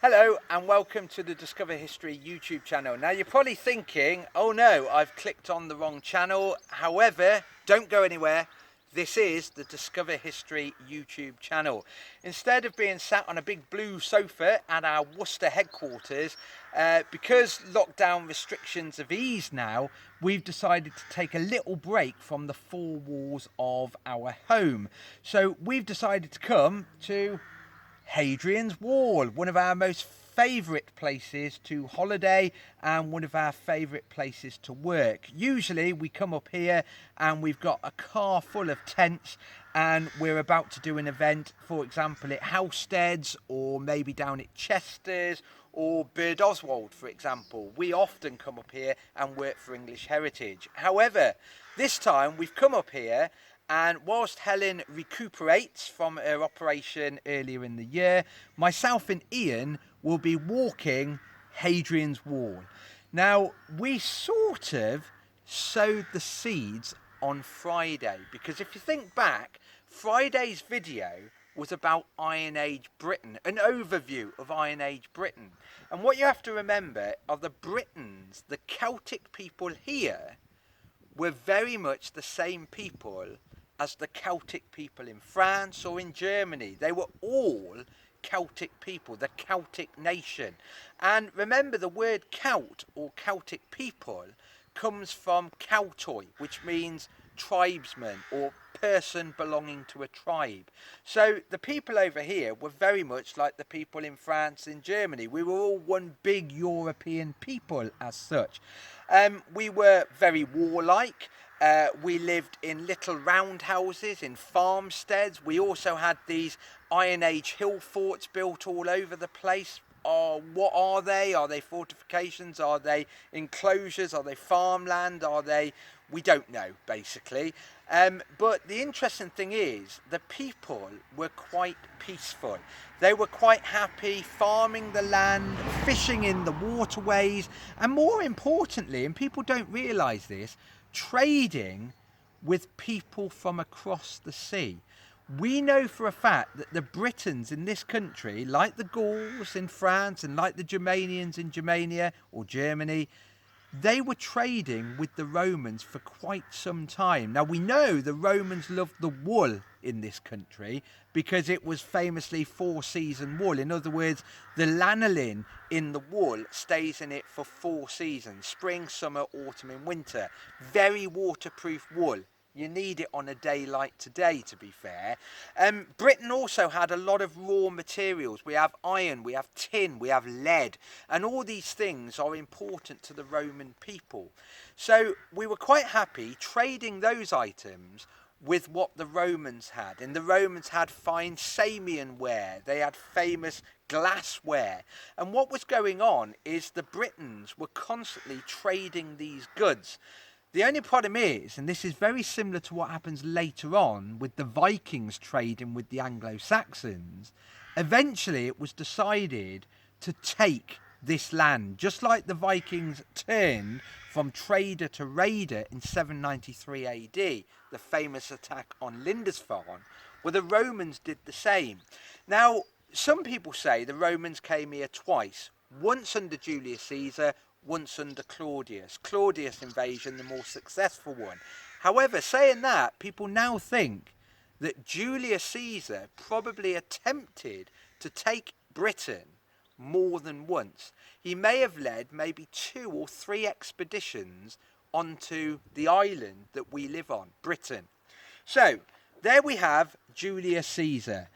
Hello and welcome to the Discover History YouTube channel. Now you're probably thinking, oh no, I've clicked on the wrong channel. However, don't go anywhere. This is the Discover History YouTube channel. Instead of being sat on a big blue sofa at our Worcester headquarters, because lockdown restrictions have eased now, we've decided to take a little break from the four walls of our home. So we've decided to come to Hadrian's Wall, one of our most favourite places to holiday and one of our favourite places to work. Usually we come up here and we've got a car full of tents and we're about to do an event, for example at Housesteads or maybe down at Chester's or Birdoswald, for example. We often come up here and work for English Heritage. However, this time we've come up here, and whilst Helen recuperates from her operation earlier in the year, myself and Ian will be walking Hadrian's Wall. Now, we sort of sowed the seeds on Friday, because if you think back, Friday's video was about Iron Age Britain, an overview of Iron Age Britain. And what you have to remember are the Britons, the Celtic people here, were very much the same people as the Celtic people in France or in Germany. They were all Celtic people, the Celtic nation. And remember, the word Celt or Celtic people comes from Celtoi, which means tribesman or person belonging to a tribe. So the people over here were very much like the people in France and Germany. We were all one big European people as such. We were very warlike. We lived in little round houses, in farmsteads. We also had these Iron Age hill forts built all over the place. What are they? Are they fortifications? Are they enclosures? Are they farmland? We don't know, basically. But the interesting thing is, the people were quite peaceful. They were quite happy farming the land, fishing in the waterways, and more importantly, and people don't realise this, trading with people from across the sea. We know for a fact that the Britons in this country, like the Gauls in France and like the Germanians in Germania or Germany, they were trading with the Romans for quite some time. Now we know the Romans loved the wool in this country because it was famously four-season wool. In other words, the lanolin in the wool stays in it for 4 seasons: spring, summer, autumn and winter. Very waterproof wool. You need it on a day like today, to be fair. Britain also had a lot of raw materials. We have iron, we have tin, we have lead, and all these things are important to the Roman people. So we were quite happy trading those items with what the Romans had. And the Romans had fine Samian ware. They had famous glassware. And what was going on is the Britons were constantly trading these goods. The only problem is, and this is very similar to what happens later on with the Vikings trading with the Anglo-Saxons, eventually it was decided to take this land, just like the Vikings turned from trader to raider in 793 AD, the famous attack on Lindisfarne. Well, the Romans did the same. Now, some people say the Romans came here twice, once under Julius Caesar, once under Claudius. Claudius' invasion, the more successful one. However, saying that, people now think that Julius Caesar probably attempted to take Britain more than once. He may have led maybe 2 or 3 expeditions onto the island that we live on, Britain. So, there we have Julius Caesar.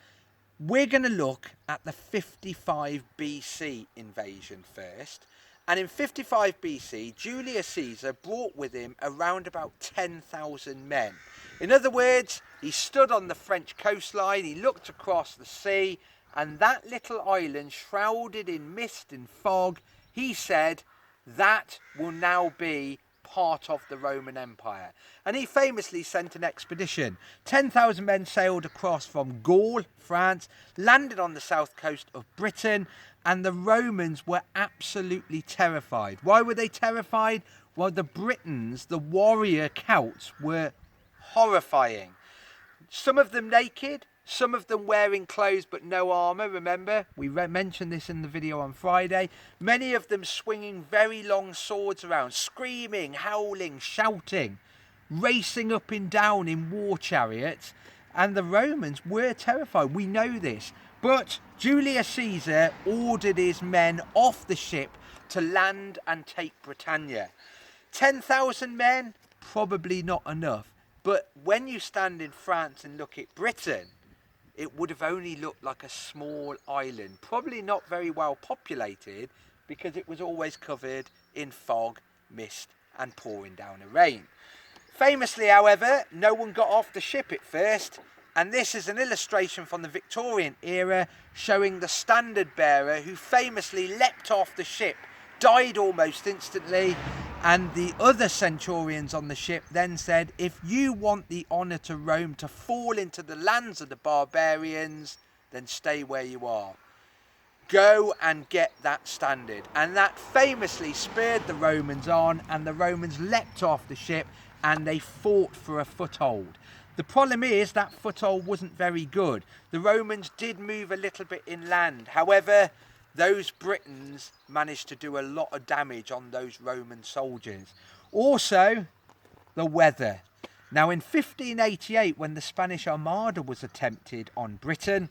We're going to look at the 55 BC invasion first. And in 55 BC, Julius Caesar brought with him around about 10,000 men. In other words, he stood on the French coastline, he looked across the sea, and that little island shrouded in mist and fog, he said, that will now be part of the Roman Empire. And he famously sent an expedition. 10,000 men sailed across from Gaul, France, landed on the south coast of Britain, and the Romans were absolutely terrified. Why were they terrified? Well, the Britons, the warrior Celts, were horrifying. Some of them naked, Some of them wearing clothes but no armour, remember? We mentioned this in the video on Friday. Many of them swinging very long swords around, screaming, howling, shouting, racing up and down in war chariots. And the Romans were terrified, we know this. But Julius Caesar ordered his men off the ship to land and take Britannia. 10,000 men, probably not enough. But when you stand in France and look at Britain, it would have only looked like a small island, probably not very well populated because it was always covered in fog, mist and pouring down a rain. Famously, however, no one got off the ship at first, and this is an illustration from the Victorian era showing the standard bearer who famously leapt off the ship, died almost instantly, and the other centurions on the ship then said, if you want the honour to Rome to fall into the lands of the barbarians, then stay where you are. Go and get that standard. And that famously spurred the Romans on, and the Romans leapt off the ship and they fought for a foothold. The problem is that foothold wasn't very good. The Romans did move a little bit inland. However, those Britons managed to do a lot of damage on those Roman soldiers. Also, the weather. Now in 1588, when the Spanish Armada was attempted on Britain,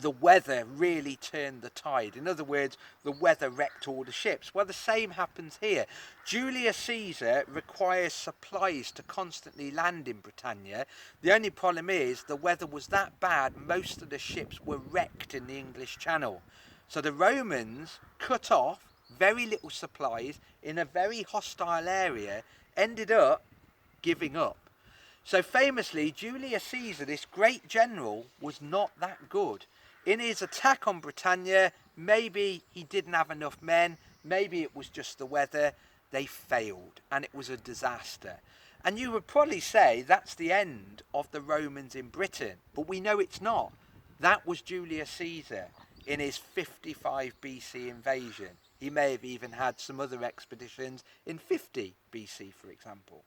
the weather really turned the tide. In other words, the weather wrecked all the ships. Well, the same happens here. Julius Caesar requires supplies to constantly land in Britannia. The only problem is the weather was that bad, most of the ships were wrecked in the English Channel. So the Romans cut off very little supplies in a very hostile area, ended up giving up. So famously, Julius Caesar, this great general, was not that good. In his attack on Britannia, maybe he didn't have enough men, maybe it was just the weather. They failed and it was a disaster. And you would probably say that's the end of the Romans in Britain, but we know it's not. That was Julius Caesar in his 55 BC invasion. He may have even had some other expeditions in 50 BC, for example.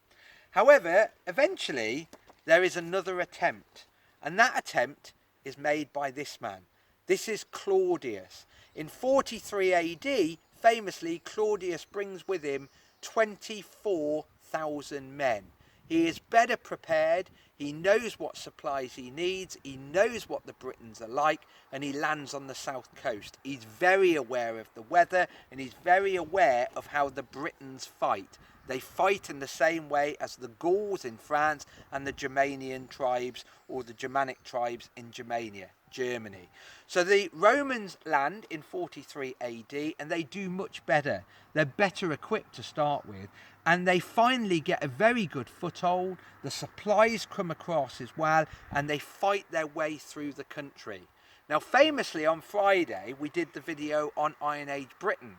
However, eventually there is another attempt, and that attempt is made by this man. This is Claudius. In 43 AD, famously, Claudius brings with him 24,000 men. He is better prepared, he knows what supplies he needs, he knows what the Britons are like, and he lands on the south coast. He's very aware of the weather, and he's very aware of how the Britons fight. They fight in the same way as the Gauls in France and the Germanian tribes, or the Germanic tribes in Germania, Germany. So the Romans land in 43 AD and they do much better. They're better equipped to start with, and they finally get a very good foothold. The supplies come across as well, and they fight their way through the country. Now famously on Friday we did the video on Iron Age Britain.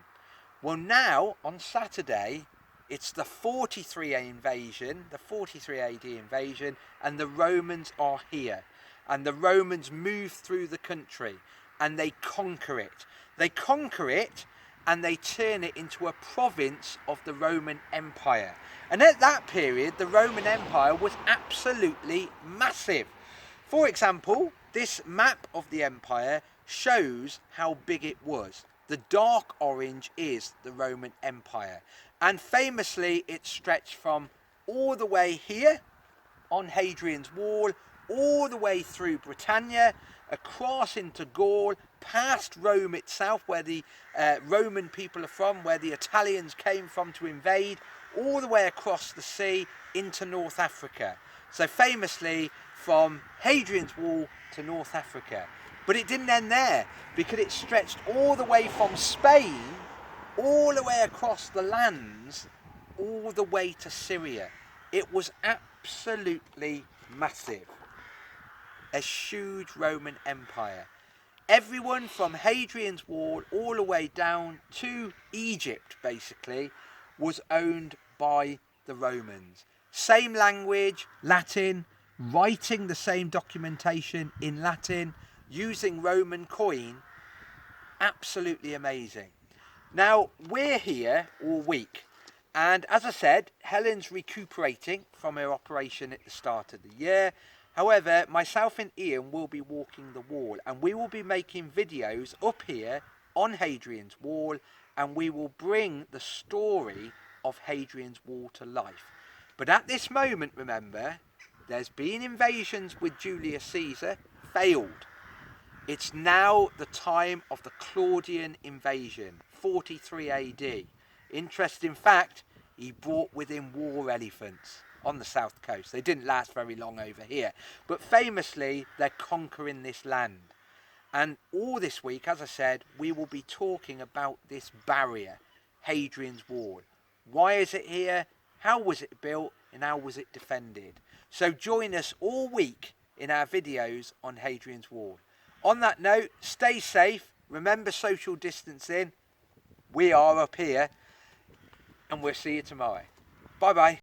Well, now on Saturday it's the 43 invasion, the 43 AD invasion, and the Romans are here. And the Romans move through the country and they conquer it. They conquer it and they turn it into a province of the Roman Empire. And at that period, the Roman Empire was absolutely massive. For example, this map of the empire shows how big it was. The dark orange is the Roman Empire. And famously, it stretched from all the way here on Hadrian's Wall, all the way through Britannia, across into Gaul, past Rome itself, where the Roman people are from, where the Italians came from to invade, all the way across the sea into North Africa. So famously, from Hadrian's Wall to North Africa. But it didn't end there, because it stretched all the way from Spain, all the way across the lands, all the way to Syria. It was absolutely massive. A huge Roman Empire. Everyone from Hadrian's Wall all the way down to Egypt, basically, was owned by the Romans. Same language, Latin, writing the same documentation in Latin, using Roman coin. Absolutely amazing. Now, we're here all week, and as I said, Helen's recuperating from her operation at the start of the year. However, myself and Ian will be walking the wall, and we will be making videos up here on Hadrian's Wall, and we will bring the story of Hadrian's Wall to life. But at this moment, remember, there's been invasions with Julius Caesar, failed. It's now the time of the Claudian invasion, 43 AD. Interesting fact, he brought with him war elephants on the south coast. They didn't last very long over here, but famously they're conquering this land. And all this week, as I said, we will be talking about this barrier, Hadrian's Wall. Why is it here? How was it built? And how was it defended? So join us all week in our videos on Hadrian's Wall. On that note, stay safe. Remember social distancing. We are up here. And we'll see you tomorrow. Bye bye.